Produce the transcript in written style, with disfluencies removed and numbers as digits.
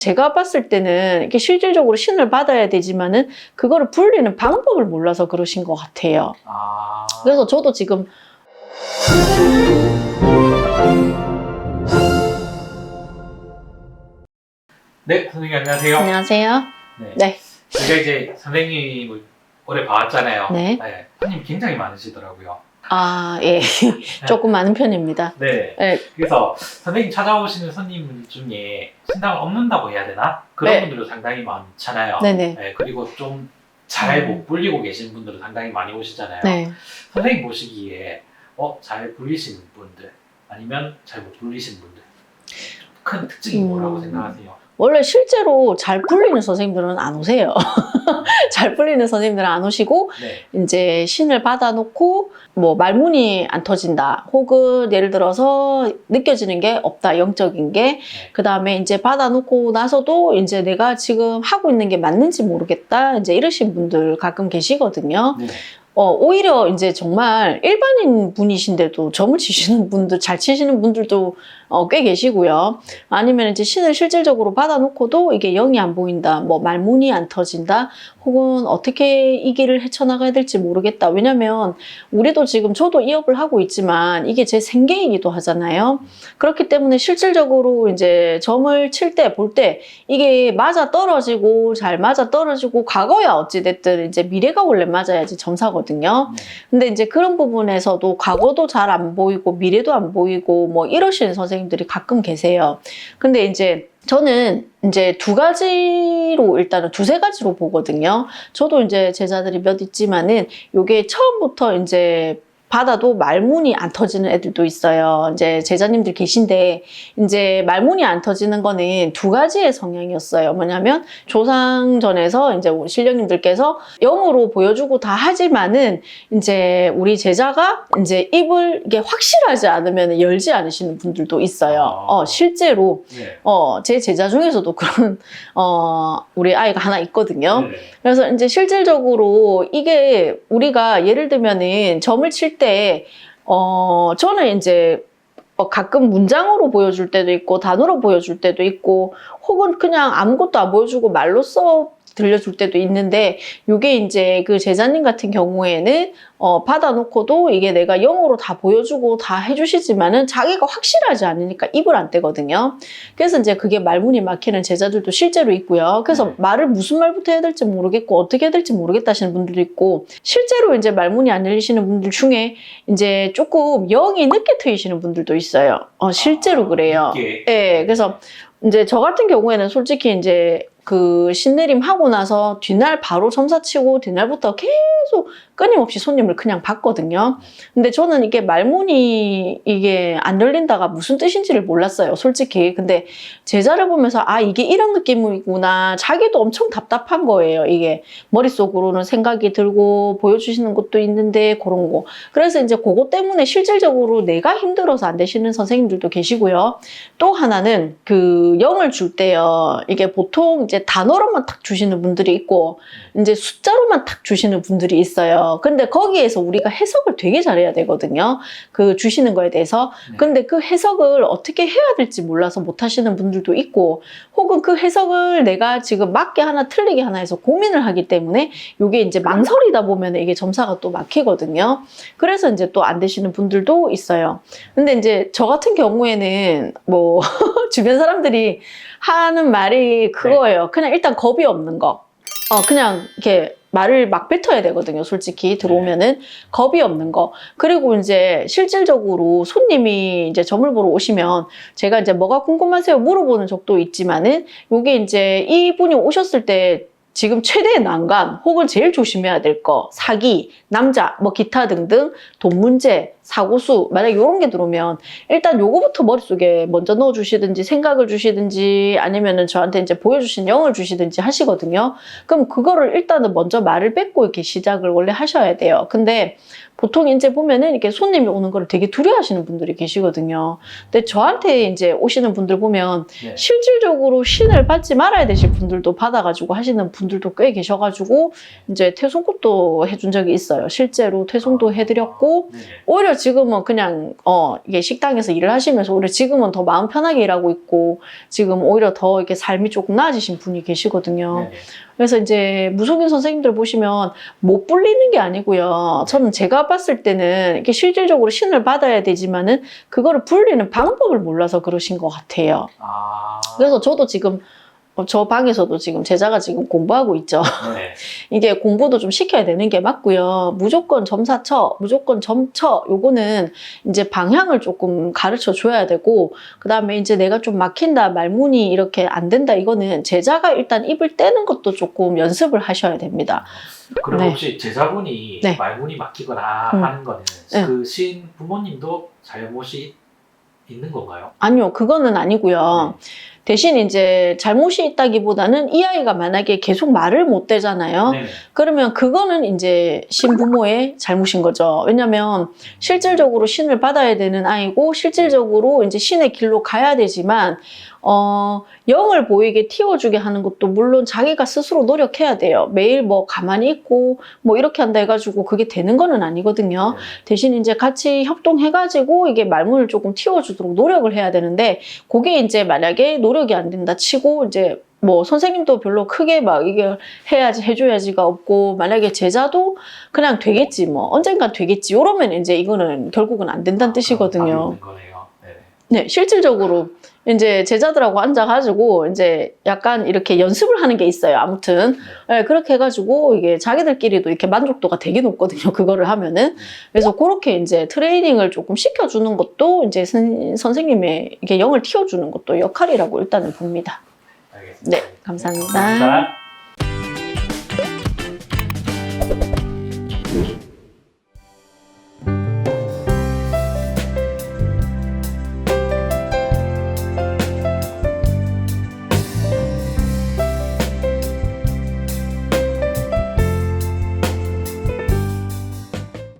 제가 봤을 때는 이렇게 실질적으로 신을 받아야 되지만은 그거를 불리는 방법을 몰라서 그러신 것 같아요. 그래서 저도 지금 네, 선생님 안녕하세요. 안녕하세요. 네. 제가 이제 선생님을 오래 봐왔잖아요. 네. 손님 굉장히 많으시더라고요. 예. 조금 많은 편입니다. 네. 네. 그래서 선생님 찾아오시는 손님들 중에 신당을 없는다고 해야 되나? 그런 네. 분들도 상당히 많잖아요. 네네. 네, 그리고 좀 잘 못 불리고 계신 분들도 상당히 많이 오시잖아요. 네. 선생님 보시기에 잘 불리시는 분들 아니면 잘 못 불리시는 분들 큰 특징이 뭐라고 생각하세요? 원래 실제로 잘 풀리는 선생님들은 안 오세요. 잘 풀리는 선생님들은 안 오시고, 네. 이제 신을 받아놓고, 뭐, 말문이 안 터진다. 혹은 예를 들어서 느껴지는 게 없다. 영적인 게. 네. 그 다음에 이제 받아놓고 나서도 이제 내가 지금 하고 있는 게 맞는지 모르겠다. 이제 이러신 분들 가끔 계시거든요. 네. 오히려 이제 정말 일반인 분이신데도 점을 치시는 분들, 잘 치시는 분들도 꽤 계시고요. 아니면 이제 신을 실질적으로 받아놓고도 이게 영이 안 보인다, 뭐 말문이 안 터진다, 혹은 어떻게 이 길을 헤쳐나가야 될지 모르겠다. 왜냐면 우리도 지금 저도 이 업을 하고 있지만 이게 제 생계이기도 하잖아요. 그렇기 때문에 실질적으로 이제 점을 칠 때, 볼 때 이게 맞아 떨어지고 잘 맞아 떨어지고 과거야 어찌됐든 이제 미래가 원래 맞아야지 점사거든요. 근데 이제 그런 부분에서도 과거도 잘 안 보이고 미래도 안 보이고 뭐 이러시는 선생님들이 가끔 계세요. 근데 이제 저는 이제 두 가지로 일단은 두세 가지로 보거든요. 저도 이제 제자들이 몇 있지만은 요게 처음부터 이제 받아도 말문이 안 터지는 애들도 있어요. 이제 제자님들 계신데 이제 말문이 안 터지는 거는 두 가지의 성향이었어요. 뭐냐면 조상전에서 이제 우리 신령님들께서 영으로 보여주고 다 하지만은 이제 우리 제자가 이제 입을 이게 확실하지 않으면 열지 않으시는 분들도 있어요. 실제로 네. 제 제자 중에서도 그런 우리 아이가 하나 있거든요. 네. 그래서 이제 실질적으로 이게 우리가 예를 들면은 점을 칠 때, 저는 이제 가끔 문장으로 보여줄 때도 있고, 단어로 보여줄 때도 있고, 혹은 그냥 아무것도 안 보여주고 말로써 들려줄 때도 있는데, 요게 이제 그 제자님 같은 경우에는 받아놓고도 이게 내가 영어로 다 보여주고 다 해주시지만은 자기가 확실하지 않으니까 입을 안 떼거든요. 그래서 이제 그게 말문이 막히는 제자들도 실제로 있고요. 그래서 말을 무슨 말부터 해야 될지 모르겠고 어떻게 해야 될지 모르겠다 하시는 분들도 있고, 실제로 이제 말문이 안 열리시는 분들 중에 이제 조금 영이 늦게 트이시는 분들도 있어요. 실제로 그래요. 예, 그래서 이제 저 같은 경우에는 솔직히 이제 그 신내림 하고 나서 뒷날 바로 점사 치고 뒷날부터 계속 끊임없이 손님을 그냥 받거든요. 근데 저는 이게 말문이 이게 안 열린다가 무슨 뜻인지를 몰랐어요, 솔직히. 근데 제자를 보면서 이게 이런 느낌이구나. 자기도 엄청 답답한 거예요. 이게 머릿속으로는 생각이 들고 보여주시는 것도 있는데 그런 거. 그래서 이제 그거 때문에 실질적으로 내가 힘들어서 안 되시는 선생님들도 계시고요. 또 하나는 그 영을 줄 때요. 이게 보통 이제 단어로만 탁 주시는 분들이 있고 이제 숫자로만 탁 주시는 분들이 있어요. 근데 거기에서 우리가 해석을 되게 잘해야 되거든요. 그 주시는 거에 대해서. 근데 그 해석을 어떻게 해야 될지 몰라서 못 하시는 분들도 있고, 혹은 그 해석을 내가 지금 맞게 하나 틀리게 하나 해서 고민을 하기 때문에 이게 이제 망설이다 보면 이게 점사가 또 막히거든요. 그래서 이제 또 안 되시는 분들도 있어요. 근데 이제 저 같은 경우에는 뭐 주변 사람들이 하는 말이 그거예요. 그냥 일단 겁이 없는 거. 그냥 이렇게 말을 막 뱉어야 되거든요. 솔직히 들어오면은 겁이 없는 거. 그리고 이제 실질적으로 손님이 이제 점을 보러 오시면 제가 이제 뭐가 궁금하세요? 물어보는 적도 있지만은 요게 이제 이분이 오셨을 때 지금 최대의 난관 혹은 제일 조심해야 될 거, 사기, 남자, 뭐 기타 등등 돈 문제, 사고수, 만약 이런 게 들어오면 일단 요거부터 머릿속에 먼저 넣어주시든지 생각을 주시든지 아니면은 저한테 이제 보여주신 영을 주시든지 하시거든요. 그럼 그거를 일단은 먼저 말을 뱉고 이렇게 시작을 원래 하셔야 돼요. 근데 보통 이제 보면은 이렇게 손님이 오는 걸 되게 두려워하시는 분들이 계시거든요. 근데 저한테 이제 오시는 분들 보면 네. 실질적으로 신을 받지 말아야 되실 분들도 받아가지고 하시는 분들도 꽤 계셔가지고 이제 퇴송굿도 해준 적이 있어요. 실제로 퇴송도 해드렸고 네네. 오히려 지금은 그냥 이게 식당에서 일을 하시면서 오히려 지금은 더 마음 편하게 일하고 있고 지금 오히려 더 이렇게 삶이 조금 나아지신 분이 계시거든요. 네네. 그래서 이제 무속인 선생님들 보시면 못 불리는 게 아니고요. 저는 제가 봤을 때는 이렇게 실질적으로 신을 받아야 되지만은 그거를 불리는 방법을 몰라서 그러신 것 같아요. 아. 그래서 저도 지금 저 방에서도 지금 제자가 지금 공부하고 있죠. 네. 이게 공부도 좀 시켜야 되는 게 맞고요. 무조건 점사쳐, 무조건 점쳐, 요거는 이제 방향을 조금 가르쳐 줘야 되고, 그 다음에 이제 내가 좀 막힌다, 말문이 이렇게 안 된다, 이거는 제자가 일단 입을 떼는 것도 조금 연습을 하셔야 됩니다. 그럼 네. 혹시 제자분이 네. 말문이 막히거나 음. 하는 거는 네. 그 시인 부모님도 잘못이 있는 건가요? 아니요, 그거는 아니고요. 대신 이제 잘못이 있다기보다는 이 아이가 만약에 계속 말을 못 대잖아요. 네. 그러면 그거는 이제 신부모의 잘못인 거죠. 왜냐면 실질적으로 신을 받아야 되는 아이고 실질적으로 이제 신의 길로 가야 되지만 영을 보이게 틔워주게 하는 것도 물론 자기가 스스로 노력해야 돼요. 매일 뭐 가만히 있고 뭐 이렇게 한다 해가지고 그게 되는 거는 아니거든요. 대신 이제 같이 협동해가지고 이게 말문을 조금 틔워주도록 노력을 해야 되는데 그게 이제 만약에 노력이 안 된다 치고 이제 뭐 선생님도 별로 크게 막 이게 해야지 해줘야지가 없고 만약에 제자도 그냥 되겠지 뭐 언젠간 되겠지 이러면 이제 이거는 결국은 안 된다는 뜻이거든요. 네, 실질적으로 이제 제자들하고 앉아가지고 이제 약간 이렇게 연습을 하는 게 있어요. 아무튼 네, 그렇게 해가지고 이게 자기들끼리도 이렇게 만족도가 되게 높거든요. 그거를 하면은 그래서 그렇게 이제 트레이닝을 조금 시켜주는 것도 이제 선생님의 이게 영을 틔워주는 것도 역할이라고 일단은 봅니다. 알겠습니다. 네, 감사합니다. 감사합니다.